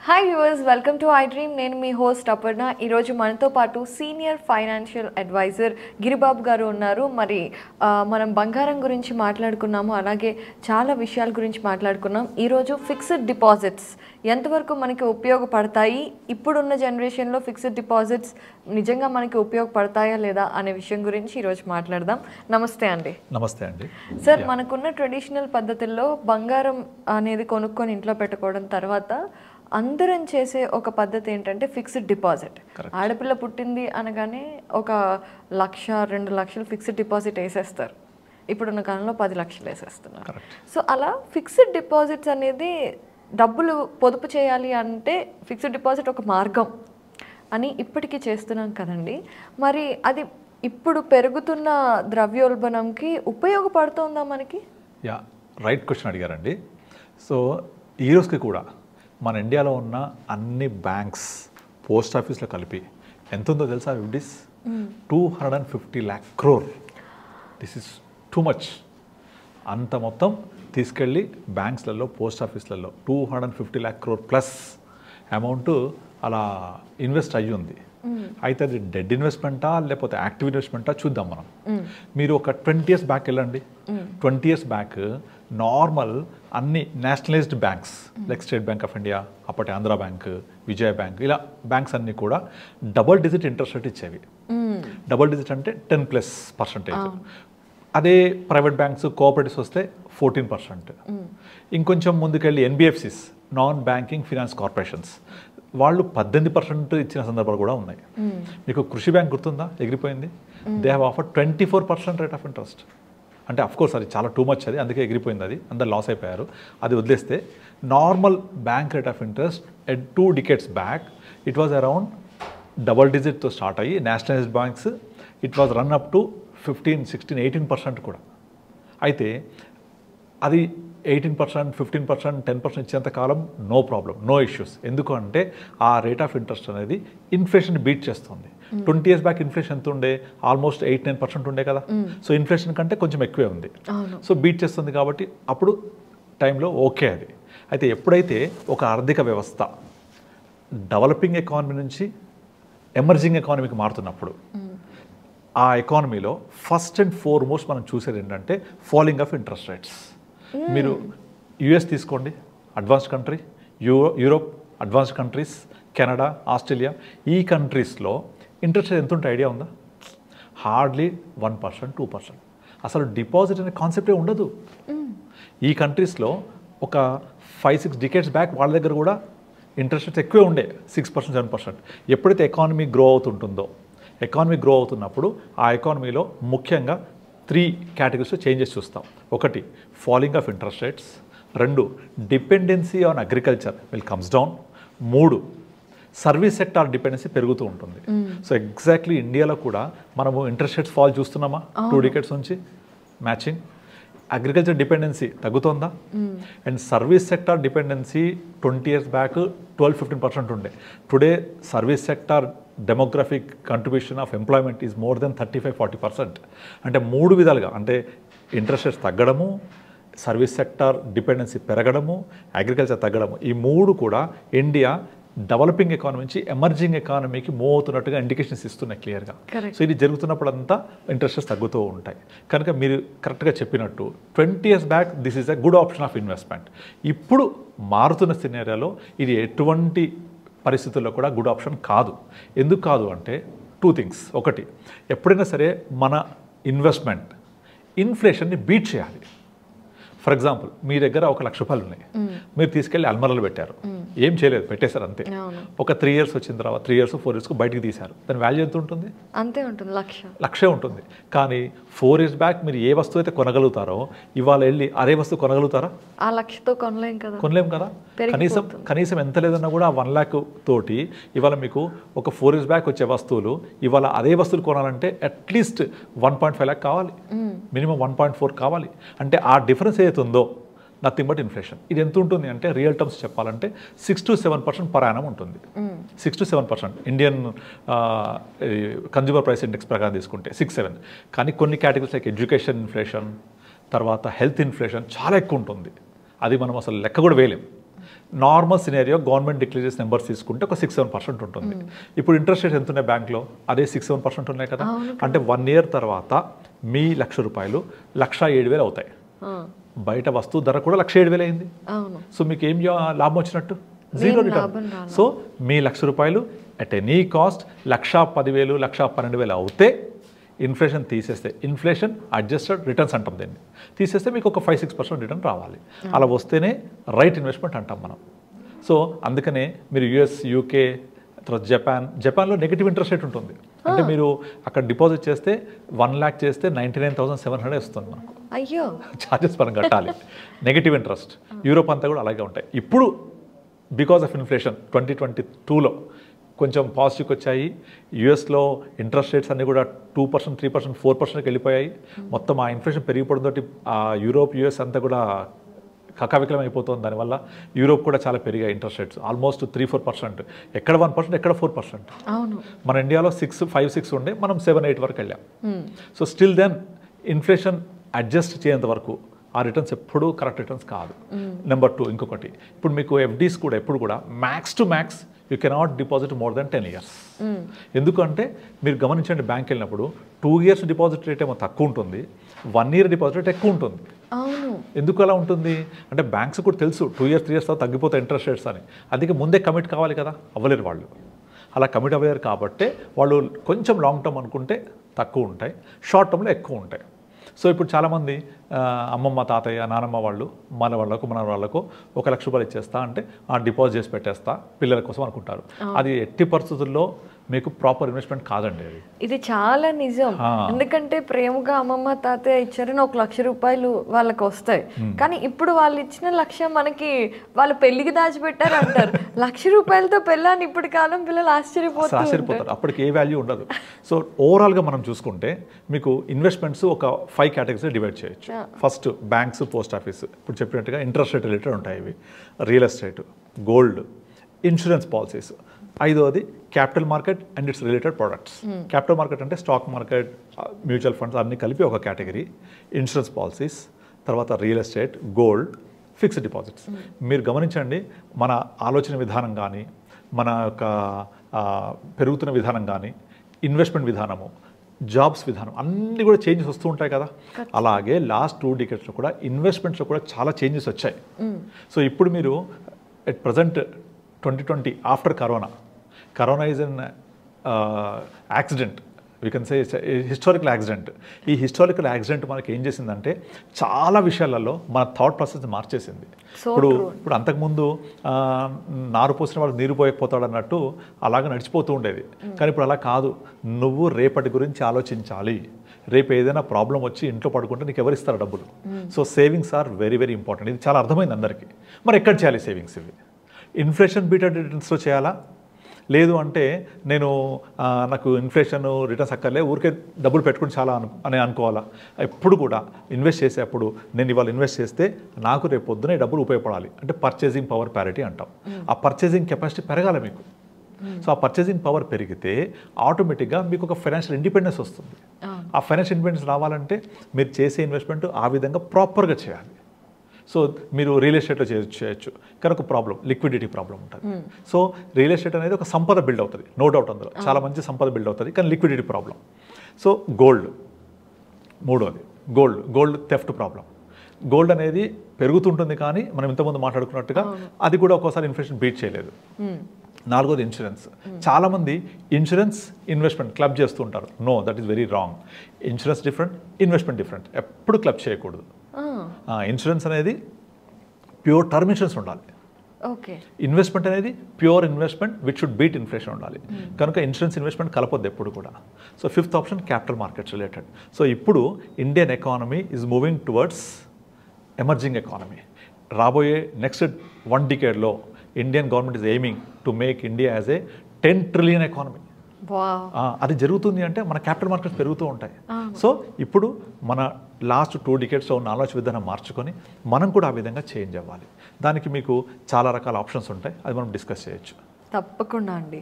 Hi viewers, welcome to I dream. నేను మీ host Aparna. ఈరోజు మనతో పాటు సీనియర్ ఫైనాన్షియల్ అడ్వైజర్ గిరిబాబు గారు ఉన్నారు. మరి మనం బంగారం గురించి మాట్లాడుకున్నాము, అలాగే చాలా విషయాల గురించి మాట్లాడుకున్నాం. ఈరోజు ఫిక్స్డ్ డిపాజిట్స్ ఎంతవరకు మనకి ఉపయోగపడతాయి, ఇప్పుడున్న జనరేషన్లో ఫిక్స్డ్ డిపాజిట్స్ నిజంగా మనకి ఉపయోగపడతాయా లేదా అనే విషయం గురించి ఈరోజు మాట్లాడదాం. నమస్తే అండి. నమస్తే అండి. సార్, మనకున్న ట్రెడిషనల్ పద్ధతుల్లో బంగారం అనేది కొనుక్కొని ఇంట్లో పెట్టుకోవడం తర్వాత అందరం చేసే ఒక పద్ధతి ఏంటంటే ఫిక్స్డ్ డిపాజిట్. ఆడపిల్ల పుట్టింది అనగానే ఒక 1,00,000, 2,00,000 ఫిక్స్డ్ డిపాజిట్ వేసేస్తారు. ఇప్పుడున్న కాలంలో 10 లక్షలు వేసేస్తున్నారు. సో అలా ఫిక్స్డ్ డిపాజిట్స్ అనేది డబ్బులు పొదుపు చేయాలి అంటే ఫిక్స్డ్ డిపాజిట్ ఒక మార్గం అని ఇప్పటికీ చేస్తున్నాం కదండి. మరి అది ఇప్పుడు పెరుగుతున్న ద్రవ్యోల్బణంకి ఉపయోగపడుతుందా మనకి? యా, రైట్ క్వశ్చన్ అడిగారండి. సో ఈ రోజుకి కూడా మన ఇండియాలో ఉన్న అన్ని బ్యాంక్స్, పోస్ట్ ఆఫీస్లో కలిపి ఎంత ఉందో తెలుసా? It is 250 lakh crore. This is too much. అంత మొత్తం తీసుకెళ్ళి బ్యాంక్స్లలో, పోస్ట్ ఆఫీస్లలో 250 lakh crore ప్లస్ అమౌంట్ అలా ఇన్వెస్ట్ అయ్యి ఉంది. అయితే అది డెడ్ ఇన్వెస్ట్మెంటా లేకపోతే యాక్టివ్ ఇన్వెస్ట్మెంటా చూద్దాం మనం. మీరు ఒక 20 years బ్యాక్ వెళ్ళండి. 20 years బ్యాక్ నార్మల్ అన్ని nationalised banks like State Bank of India, అప్పటి ఆంధ్ర బ్యాంక్, విజయ బ్యాంక్, ఇలా బ్యాంక్స్ అన్నీ కూడా డబుల్ డిజిట్ ఇంట్రెస్ట్ రేట్ ఇచ్చేవి. డబుల్ డిజిట్ అంటే 10+%. అదే ప్రైవేట్ బ్యాంక్స్, కోఆపరేటివ్స్ వస్తే 14%. ఇంకొంచెం ముందుకెళ్ళి NBFCs, non banking finance corporations, వాళ్ళు 18% ఇచ్చిన సందర్భాలు కూడా ఉన్నాయి. మీకు కృషి బ్యాంక్ గుర్తుందా? ఎగిరిపోయింది. They have offer 24% rate of interest. అంటే అఫ్కోర్స్ అది చాలా టూ మచ్, అది అందుకే ఎగిరిపోయింది. అది అందరు లాస్ అయిపోయారు. అది వదిలేస్తే normal bank rate of interest at 2 decades back it was around double డిజిట్తో స్టార్ట్ అయ్యి nationalised banks it was run up to 15, 16, 18% కూడా. అయితే అది 18%, 15%, 10% ఇచ్చేంత కాలం నో ప్రాబ్లం, నో ఇష్యూస్. ఎందుకు అంటే ఆ రేట్ ఆఫ్ ఇంట్రెస్ట్ అనేది ఇన్ఫ్లేషన్ బీట్ చేస్తుంది. 20 years బ్యాక్ ఇన్ఫ్లేషన్ ఎంత ఉండే? ఆల్మోస్ట్ 8-9% ఉండే కదా. సో ఇన్ఫ్లేషన్ కంటే కొంచెం ఎక్కువే ఉంది. సో బీట్ చేస్తుంది కాబట్టి అప్పుడు టైంలో ఓకే అది. అయితే ఎప్పుడైతే ఒక ఆర్థిక వ్యవస్థ డెవలపింగ్ ఎకానమీ నుంచి ఎమర్జింగ్ ఎకానమీకి మారుతున్నప్పుడు ఆ ఎకానమీలో ఫస్ట్ అండ్ ఫార్మోస్ట్ మనం చూసేది ఏంటంటే ఫాలింగ్ ఆఫ్ ఇంట్రెస్ట్ రేట్స్. మీరు యుఎస్ తీసుకోండి, advanced country, Europe advanced countries, Canada, Australia, ఈ కంట్రీస్లో ఇంట్రెస్ట్ రేట్ ఎంత ఉంటే ఐడియా ఉందా? హార్డ్లీ 1%, 2%. అసలు డిపాజిట్ అనే కాన్సెప్టే ఉండదు. ఈ కంట్రీస్లో ఒక 5-6 decades బ్యాక్ వాళ్ళ దగ్గర కూడా ఇంట్రెస్ట్ రేట్స్ ఎక్కువే ఉండే, 6%, 7%. ఎప్పుడైతే ఎకానమీ గ్రో అవుతుంటుందో, ఎకానమీ గ్రో అవుతున్నప్పుడు ఆ ఎకానమీలో ముఖ్యంగా 3 categories చేంజెస్ చూస్తాం. ఒకటి falling of interest rates, 2 dependency on agriculture will comes down, 3 service sector dependency పెరుగుతూ ఉంటుంది. సో ఎగ్జాక్ట్లీ ఇండియాలో కూడా మనము ఇంట్రెస్ట్ రేట్స్ ఫాల్ చూస్తున్నామా 2 decades నుంచి? మ్యాచింగ్. అగ్రికల్చర్ డిపెండెన్సీ తగ్గుతుందా? And service sector dependency 20 years back 12-15% ఉండే. Today service sector demographic contribution of employment is more than 35-40%. అంటే 3 విధాలుగా, అంటే ఇంట్రెస్ట్ రేట్స్ తగ్గడము, సర్వీస్ సెక్టార్ డిపెండెన్సీ పెరగడము, అగ్రికల్చర్ తగ్గడము, ఈ 3 కూడా ఇండియా డెవలపింగ్ ఎకానమీ నుంచి ఎమర్జింగ్ ఎకానమీకి మూవ్ అవుతున్నట్టుగా ఇండికేషన్స్ ఇస్తున్నాయి క్లియర్గా. సో ఇది జరుగుతున్నప్పుడు అంతా ఇంట్రెస్ట్ రేట్స్ తగ్గుతూ ఉంటాయి. కనుక మీరు కరెక్ట్గా చెప్పినట్టు 20 years back this is a good option of investment. ఇప్పుడు మారుతున్న సినారియోలో ఇది ఎటువంటి పరిస్థితుల్లో కూడా గుడ్ ఆప్షన్ కాదు. ఎందుకు కాదు అంటే 2 things. ఒకటి, ఎప్పుడైనా సరే మన ఇన్వెస్ట్మెంట్ ఇన్ఫ్లేషన్ని బీట్ చేయాలి. ఫర్ ఎగ్జాంపుల్, మీ దగ్గర 1,00,000 రూపాయలు ఉన్నాయి, మీరు తీసుకెళ్ళి అల్మరాలో పెట్టారు, ఏం చేయలేదు, పెట్టేశారు అంతే. ఒక 3 years వచ్చిన తర్వాత 3 years, 4 years బయటికి తీశారు, దాని వాల్యూ ఎంత ఉంటుంది? అంతే ఉంటుంది, 1,00,000 ఉంటుంది. కానీ 4 years బ్యాక్ మీరు ఏ వస్తువు అయితే కొనగలుగుతారో ఇవాళ వెళ్ళి అదే వస్తువు కొనగలుగుతారా? ఆ 1,00,000తో కొనలేం కదా. కనీసం ఎంత లేదన్నా కూడా 1 lakh తోటి ఇవాళ మీకు ఒక 4 years బ్యాక్ వచ్చే వస్తువులు ఇవాళ అదే వస్తువులు కొనాలంటే అట్లీస్ట్ 1.5 lakh కావాలి, మినిమం 1.4 కావాలి. అంటే ఆ డిఫరెన్స్ ఏదైతే ఉందో నథింగ్ బట్ ఇన్ఫ్లేషన్. ఇది ఎంత ఉంటుంది అంటే రియల్ టర్మ్స్ చెప్పాలంటే 6-7% పర్ యానం ఉంటుంది. 6-7% ఇండియన్ కన్జ్యూమర్ ప్రైస్ ఇండెక్స్ ప్రకారం తీసుకుంటే 6-7. కానీ కొన్ని కేటగిరీస్ లైక్ ఎడ్యుకేషన్ ఇన్ఫ్లేషన్, తర్వాత హెల్త్ ఇన్ఫ్లేషన్ చాలా ఎక్కువ ఉంటుంది. అది మనం అసలు లెక్క కూడా వేయలేం. నార్మల్ సినేరియో గవర్నమెంట్ డిక్లేర్ చేసిన నెంబర్స్ తీసుకుంటే ఒక 6-7% ఉంటుంది. ఇప్పుడు ఇంట్రెస్ట్ రేట్స్ ఎంత ఉన్నాయి బ్యాంక్లో? అదే 6-7% ఉన్నాయి కదా. అంటే 1 year తర్వాత మీ ₹1,00,000 1,07,000 అవుతాయి. బయట వస్తువు ధర కూడా 1,07,000 అయింది. సో మీకు ఏం లాభం వచ్చినట్టు? Zero return. So me ₹1,00,000 at any cost 1,10,000 1,12,000 అవుతే ఇన్ఫ్లేషన్ తీసేస్తే, ఇన్ఫ్లేషన్ అడ్జస్టెడ్ రిటర్న్స్ అంటాం దీన్ని, తీసేస్తే మీకు ఒక 5-6% రిటర్న్ రావాలి. అలా వస్తేనే రైట్ ఇన్వెస్ట్మెంట్ అంటాం మనం. సో అందుకనే మీరు యుఎస్, యూకే, తర్వాత జపాన్లో నెగిటివ్ ఇంట్రెస్ట్ రేట్ ఉంటుంది. అంటే మీరు అక్కడ డిపాజిట్ చేస్తే 1 lakh చేస్తే 99,700 వస్తుంది మనకు. అయ్యో, ఛార్జెస్ మనం కట్టాలి. Negative interest. యూరోప్ అంతా కూడా అలాగే ఉంటాయి. ఇప్పుడు బికాస్ ఆఫ్ ఇన్ఫ్లేషన్ 2022లో కొంచెం పాజిటివ్కి వచ్చాయి. యూఎస్లో ఇంట్రెస్ట్ రేట్స్ అన్నీ కూడా 2%, 3%, 4%కి వెళ్ళిపోయాయి. మొత్తం ఆ ఇన్ఫ్లేషన్ పెరిగిపోవడంతో ఆ యూరోప్, యూఎస్ అంతా కూడా కకావికలం అయిపోతుంది. దానివల్ల యూరోప్ కూడా చాలా పెరిగాయి ఇంట్రెస్ట్ రేట్స్, ఆల్మోస్ట్ 3-4%. ఎక్కడ 1%, ఎక్కడ 4%. అవును. మన ఇండియాలో 5-6 ఉండే, మనం 7-8 వరకు వెళ్ళాం. So still then inflation adjust చేయేంత వరకు ఆ రిటర్న్స్ ఎప్పుడూ కరెక్ట్ రిటర్న్స్ కాదు. నెంబర్ 2 ఇంకొకటి, ఇప్పుడు మీకు ఎఫ్డీస్ కూడా ఎప్పుడు కూడా max to max you cannot deposit more than 10 years. ఎందుకంటే మీరు గమనించండి, బ్యాంక్ వెళ్ళినప్పుడు 2 years డిపాజిట్ రేట్ ఏమో తక్కువ ఉంటుంది, 1 year డిపాజిట్ రేట్ ఎక్కువ ఉంటుంది. ఎందుకు అలా ఉంటుంది అంటే బ్యాంక్స్ కూడా తెలుసు 2 years 3 years తర్వాత తగ్గిపోతాయి ఇంట్రెస్ట్ రేట్స్ అని. అందుకే ముందే కమిట్ కావాలి కదా, అవ్వలేరు వాళ్ళు. అలా కమిట్ అవ్వలేరు కాబట్టి వాళ్ళు కొంచెం లాంగ్ టర్మ్ అనుకుంటే తక్కువ ఉంటాయి, షార్ట్ టర్మ్లో ఎక్కువ ఉంటాయి. సో ఇప్పుడు చాలామంది అమ్మమ్మ, తాతయ్య, నానమ్మ వాళ్ళు మన వాళ్ళకు 1,00,000 రూపాయలు ఇచ్చేస్తా అంటే డిపాజిట్ చేసి పెట్టేస్తా పిల్లల కోసం అనుకుంటారు. అది ఎట్టి పరిస్థితుల్లో మీకు ప్రాపర్ ఇన్వెస్ట్మెంట్ కాదండి అది. ఇది చాలా నిజం. ఎందుకంటే ప్రేమగా అమ్మమ్మ, తాతయ్య ఇచ్చారని 1,00,000 రూపాయలు వాళ్ళకి వస్తాయి. కానీ ఇప్పుడు వాళ్ళు ఇచ్చిన 1,00,000 మనకి వాళ్ళు పెళ్లికి దాచిపెట్టారు అంటారు. 1,00,000 రూపాయలతో పెళ్ళాన్ని ఇప్పుడు కాలం పిల్లలు ఆశ్చర్యపోతారు. అప్పటికి ఏ వాల్యూ ఉండదు. సో ఓవరాల్గా మనం చూసుకుంటే మీకు ఇన్వెస్ట్మెంట్స్ ఒక 5 categories డివైడ్ చేయొచ్చు. ఫస్ట్ బ్యాంక్స్, పోస్ట్ ఆఫీస్, ఇప్పుడు చెప్పినట్టుగా ఇంట్రెస్ట్ రేట్ రిలేటెడ్ ఉంటాయి ఇవి, real estate, gold, insurance policies. 5వది capital market and its related products. Capital market అంటే స్టాక్ మార్కెట్, మ్యూచువల్ ఫండ్స్ అన్నీ కలిపి ఒక కేటగిరీ. ఇన్సూరెన్స్ పాలసీస్, తర్వాత real estate, gold, fixed deposits. మీరు గమనించండి, మన ఆలోచన విధానం కానీ, మన యొక్క పెరుగుతున్న విధానం కానీ, ఇన్వెస్ట్మెంట్ విధానము, జాబ్స్ విధానం అన్నీ కూడా చేంజెస్ వస్తూ ఉంటాయి కదా. అలాగే లాస్ట్ 2 decades కూడా ఇన్వెస్ట్మెంట్స్లో కూడా చాలా చేంజెస్ వచ్చాయి. సో ఇప్పుడు మీరు at present 2020 after corona is an accident, we can say historical accident. ఈ హిస్టారికల్ యాక్సిడెంట్ మనకి ఏం చేసిందంటే చాలా విషయాలలో మన థాట్ ప్రాసెస్ మార్చేసింది. ఇప్పుడు అంతకుముందు నారు పోసిన వాళ్ళు నీరు పోయకపోతాడు అన్నట్టు అలాగ నడిచిపోతూ ఉండేది. కానీ ఇప్పుడు అలా కాదు, నువ్వు రేపటి గురించి ఆలోచించాలి. రేపు ఏదైనా ప్రాబ్లం వచ్చి ఇంట్లో పడుకుంటే నీకు ఎవరు ఇస్తారు డబ్బులు? So savings are very very important. ఇది చాలా అర్థమైంది అందరికీ. మరి ఎక్కడ చేయాలి సేవింగ్స్? ఇవి ఇన్ఫ్లేషన్ బీటెడ్ రిటర్న్స్లో చేయాలా? లేదు అంటే నేను నాకు ఇన్ఫ్లేషన్ రిటర్న్స్ అక్కర్లే, ఊరికే డబ్బులు పెట్టుకుని చాలా అని అనుకోవాలా? ఎప్పుడు కూడా ఇన్వెస్ట్ చేసేటప్పుడు నేను ఇవాళ ఇన్వెస్ట్ చేస్తే నాకు రేపు పొద్దునే డబ్బులు ఉపయోగపడాలి అంటే పర్చేసింగ్ పవర్ ప్యారిటీ అంటాం. ఆ పర్చేసింగ్ కెపాసిటీ పెరగాలి మీకు. సో ఆ పర్చేసింగ్ పవర్ పెరిగితే ఆటోమేటిక్గా మీకు ఒక ఫైనాన్షియల్ ఇండిపెండెన్స్ వస్తుంది. ఆ ఫైనాన్షియల్ ఇండిపెండెన్స్ రావాలంటే మీరు చేసే ఇన్వెస్ట్మెంట్ ఆ విధంగా ప్రాపర్గా చేయాలి. సో మీరు రియల్ ఎస్టేట్లో చేయొచ్చు, కానీ ఒక ప్రాబ్లం, లిక్విడిటీ ప్రాబ్లం ఉంటుంది. సో రియల్ ఎస్టేట్ అనేది ఒక సంపద బిల్డ్ అవుతుంది, నో డౌట్, అందులో చాలా మంచి సంపద బిల్డ్ అవుతుంది, కానీ లిక్విడిటీ ప్రాబ్లం. సో గోల్డ్, మూడోది గోల్డ్ థెఫ్ట్ ప్రాబ్లం. గోల్డ్ అనేది పెరుగుతుంటుంది కానీ మనం ఇంతకుముందు మాట్లాడుకున్నట్టుగా అది కూడా ఒక్కోసారి ఇన్ఫ్లేషన్ బీట్ చేయలేదు. 4వది ఇన్సూరెన్స్. చాలామంది ఇన్సూరెన్స్ ఇన్వెస్ట్మెంట్ క్లబ్ చేస్తూ ఉంటారు. No, that is very wrong. Insurance different, investment different. ఎప్పుడు క్లబ్ చేయకూడదు. ఇన్సూరెన్స్ అనేది ప్యూర్ టర్మ్ ఇన్సూరెన్స్ ఉండాలి. ఇన్వెస్ట్మెంట్ అనేది pure investment which should beat inflation ఉండాలి. కనుక ఇన్సూరెన్స్ ఇన్వెస్ట్మెంట్ కలపొద్దు ఎప్పుడు కూడా. So 5th option capital markets related. So ఇప్పుడు Indian economy is moving towards emerging economy. రాబోయే next 1 decade Indian government is aiming to make India as a 10 trillion economy. అది జరుగుతుంది అంటే మన క్యాపిటల్ మార్కెట్స్ పెరుగుతూ ఉంటాయి. సో ఇప్పుడు మన లాస్ట్ 2 decades ఉన్న ఆలోచన విధానం మార్చుకొని మనం కూడా ఆ విధంగా చేంజ్ అవ్వాలి. దానికి మీకు చాలా రకాల ఆప్షన్స్ ఉంటాయి, అది మనం డిస్కస్ చేయొచ్చు. తప్పకుండా అండి.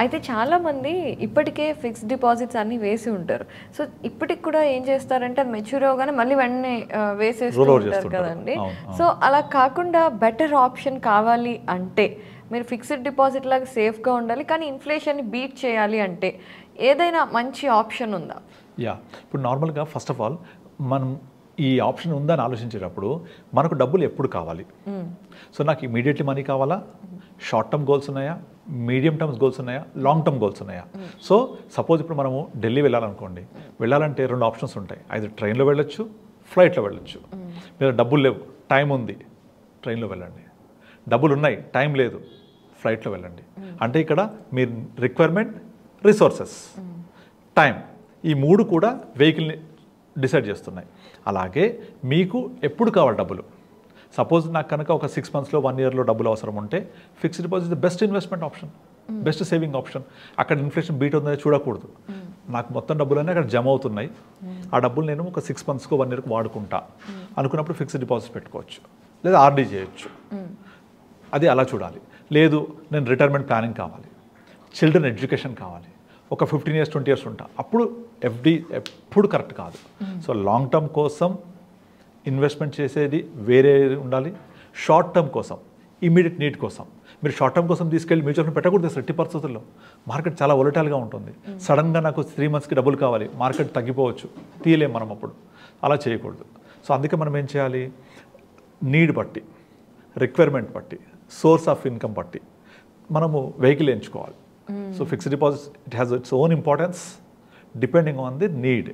అయితే చాలా మంది ఇప్పటికే ఫిక్స్డ్ డిపాజిట్స్ అన్ని వేసి ఉంటారు. సో ఇప్పటికి కూడా ఏం చేస్తారంటే అది మెచ్యూర్ అవగానే మళ్ళీ వెంటనే వేసేస్తూ ఉంటారు కదండి. సో అలా కాకుండా బెటర్ ఆప్షన్ కావాలి అంటే మీరు ఫిక్స్డ్ డిపాజిట్ లాగా సేఫ్గా ఉండాలి కానీ ఇన్ఫ్లేషన్ని బీట్ చేయాలి అంటే ఏదైనా మంచి ఆప్షన్ ఉందా? ఇప్పుడు నార్మల్గా ఫస్ట్ ఆఫ్ ఆల్ మనం ఈ ఆప్షన్ ఉందని ఆలోచించేటప్పుడు మనకు డబ్బులు ఎప్పుడు కావాలి? సో నాకు ఇమీడియట్లీ మనీ కావాలా, షార్ట్ టర్మ్ గోల్స్ ఉన్నాయా, మీడియం టర్మ్స్ గోల్స్ ఉన్నాయా, లాంగ్ టర్మ్ గోల్స్ ఉన్నాయా? సో సపోజ్ ఇప్పుడు మనము ఢిల్లీ వెళ్ళాలనుకోండి, వెళ్ళాలంటే 2 ఆప్షన్స్ ఉంటాయి. ఐదు ట్రైన్లో వెళ్ళొచ్చు, ఫ్లైట్లో వెళ్ళొచ్చు. మీరు డబ్బులు లేవు, టైం ఉంది, ట్రైన్లో వెళ్ళండి. డబ్బులు ఉన్నాయి, టైం లేదు, ఫ్లైట్లో వెళ్ళండి. అంటే ఇక్కడ మీరు రిక్వైర్మెంట్, రిసోర్సెస్, టైం, ఈ 3 కూడా వెహికల్ని డిసైడ్ చేస్తున్నాయి. అలాగే మీకు ఎప్పుడు కావాలి డబ్బులు? సపోజ్ నాకు కనుక ఒక 6 monthsలో 1 yearలో డబ్బులు అవసరం ఉంటే fixed deposit the best investment option, best saving option. అక్కడ ఇన్ఫ్లేషన్ బీట్ ఉందని చూడకూడదు. నాకు మొత్తం డబ్బులన్నీ అక్కడ జమ అవుతున్నాయి, ఆ డబ్బులు నేను ఒక 6 monthsకో 1 yearకు వాడుకుంటా అనుకున్నప్పుడు ఫిక్స్డ్ డిపాజిట్ పెట్టుకోవచ్చు, లేదా ఆర్డీ చేయొచ్చు. అది అలా చూడాలి. లేదు నేను రిటైర్మెంట్ ప్లానింగ్ కావాలి, చిల్డ్రన్ ఎడ్యుకేషన్ కావాలి, ఒక 15 years 20 years ఉంటా, అప్పుడు ఎఫ్డి ఎప్పుడు కరెక్ట్ కాదు. సో లాంగ్ టర్మ్ కోసం ఇన్వెస్ట్మెంట్ చేసేది వేరే ఉండాలి. షార్ట్ టర్మ్ కోసం, ఇమీడియట్ నీడ్ కోసం మీరు షార్ట్ టర్మ్ కోసం తీసుకెళ్ళి మ్యూచువల్ ఫండ్ పెట్టకూడదు అసలు ఎట్టి పరిస్థితుల్లో. మార్కెట్ చాలా వొలటైల్గా ఉంటుంది. సడన్గా నాకు 3 monthsకి డబ్బులు కావాలి, మార్కెట్ తగ్గిపోవచ్చు, తీయలేం మనం అప్పుడు. అలా చేయకూడదు. సో అందుకే మనం ఏం చేయాలి? నీడ్ బట్టి, రిక్వైర్మెంట్ బట్టి, సోర్స్ ఆఫ్ ఇన్కమ్ బట్టి మనము వెహికల్ ఎంచుకోవాలి. So fixed deposit it has its own importance depending on the need,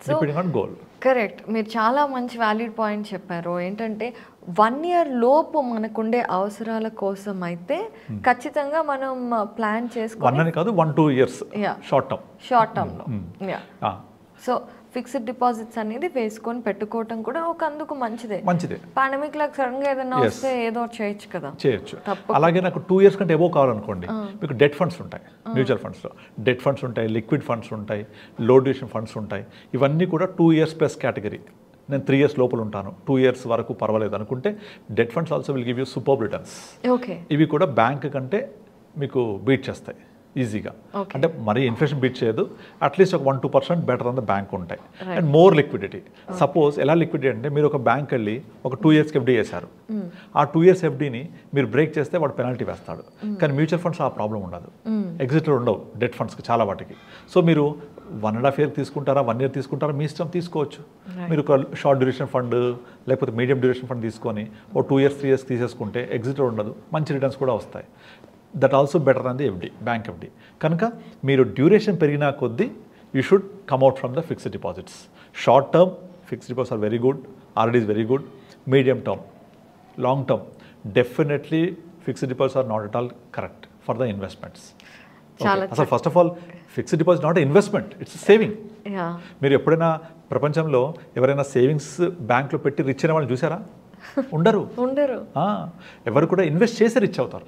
depending on goal. Correct. మీరు చాలా మంచి వ్యాలిడ్ పాయింట్ చెప్పారు. ఏంటంటే 1 year లోపు మనకుండే అవసరాల కోసం అయితే ఖచ్చితంగా మనం ప్లాన్ చేసుకోవాలి. 1 అని కాదు, 1-2 years షార్ట్ టర్మ్లో. సో ఫిక్స్డ్ డిపాజిట్స్ అనేది వేసుకొని పెట్టుకోవటం కూడా ఒక అందుకు మంచిదే. పాండమిక్ లాగా సడన్గా ఏదైనా వస్తే ఏదో చేయొచ్చు కదా. చేయొచ్చు. అలాగే నాకు 2 years కంటే ఎబో కావాలనుకోండి, మీకు డెట్ ఫండ్స్ ఉంటాయి, మ్యూచువల్ ఫండ్స్లో డెట్ ఫండ్స్ ఉంటాయి, లిక్విడ్ ఫండ్స్ ఉంటాయి, లో డ్యూరేషన్ ఫండ్స్ ఉంటాయి. ఇవన్నీ కూడా 2 years ప్లస్ కేటగిరీ. నేను 3 years లోపల ఉంటాను, 2 years వరకు పర్వాలేదు అనుకుంటే debt funds also will give you super returns. ఇవి కూడా బ్యాంక్ కంటే మీకు బీట్ చేస్తాయి ఈజీగా. అంటే మరీ ఇన్ఫ్లేషన్ బీట్ చేయదు, అట్లీస్ట్ ఒక 1-2% బెటర్ ఆన్ ద బ్యాంక్ ఉంటాయి. And more liquidity. సపోజ్ ఎలా లిక్విడిటీ అంటే మీరు ఒక బ్యాంక్ వెళ్ళి ఒక 2 years ఎఫ్డీ చేశారు, ఆ 2 years ఎఫ్డీని మీరు బ్రేక్ చేస్తే వాడు పెనాల్టీ వేస్తాడు. కానీ మ్యూచువల్ ఫండ్స్ ఆ ప్రాబ్లం ఉండదు, ఎగ్జిట్లు ఉండవు డెట్ ఫండ్స్కి చాలా వాటికి. సో మీరు 1.5 year తీసుకుంటారా, 1 year తీసుకుంటారా, మీ ఇష్టం తీసుకోవచ్చు. మీరు ఒక షార్ట్ డ్యూరేషన్ ఫండ్ లేకపోతే మీడియం డ్యూరేషన్ ఫండ్ తీసుకొని ఓ 2 years 3 years తీసేసుకుంటే ఎగ్జిట్ ఉండదు, మంచి రిటర్న్స్ కూడా వస్తాయి. That also better on the FD, bank FD. కనుక మీరు డ్యూరేషన్ పెరిగినా కొద్దీ you should come out from the fixed deposits. Short term fixed deposits are very good, RD is very good. Medium term, long term definitely fixed deposits are not at all correct for the investments. అసలు first of all fixed deposit not investment, it's saving. మీరు ఎప్పుడైనా ప్రపంచంలో ఎవరైనా savings బ్యాంక్లో పెట్టి rich అయిన వాళ్ళు చూసారా? ఉండరు. ఎవరు కూడా ఇన్వెస్ట్ చేసి రిచ్ అవుతారు.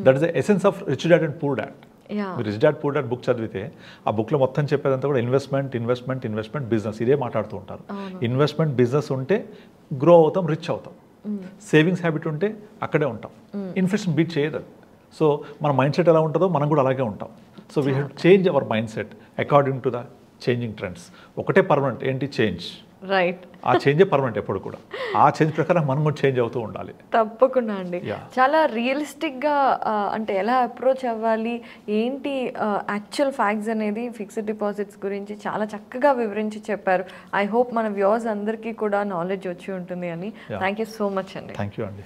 That is the essence of rich dad and poor dad. మీరు rich dad poor dad book చదివితే ఆ బుక్లో మొత్తం చెప్పేదంతా కూడా ఇన్వెస్ట్మెంట్ బిజినెస్ ఇదే మాట్లాడుతూ ఉంటారు. ఇన్వెస్ట్మెంట్ బిజినెస్ ఉంటే గ్రో అవుతాం, రిచ్ అవుతాం. సేవింగ్స్ హ్యాబిట్ ఉంటే అక్కడే ఉంటాం. ఇన్ఫ్లేషన్ బీట్ చేయదు. సో మన మైండ్ సెట్ ఎలా ఉంటుందో మనం కూడా అలాగే ఉంటాం. So we have change our mind set according to the changing trends. ఒకటే పర్మనెంట్ ఏంటి? చేంజ్. రైట్. ఆ చేంజే పర్మనెంట్ ఎప్పుడు కూడా. ఆ చేంజ్ ప్రకారం మనం కూడా చేంజ్ అవుతూ ఉండాలి. తప్పకుండా అండి. చాలా రియలిస్టిక్గా అంటే ఎలా అప్రోచ్ అవ్వాలి, ఏంటి యాక్చువల్ ఫ్యాక్ట్స్ అనేది ఫిక్స్డ్ డిపాజిట్స్ గురించి చాలా చక్కగా వివరించి చెప్పారు. ఐ హోప్ మన వ్యూవర్స్ అందరికీ కూడా నాలెడ్జ్ వచ్చి ఉంటుంది అని. థ్యాంక్ యూ సో మచ్ అండి. థ్యాంక్ యూ అండి.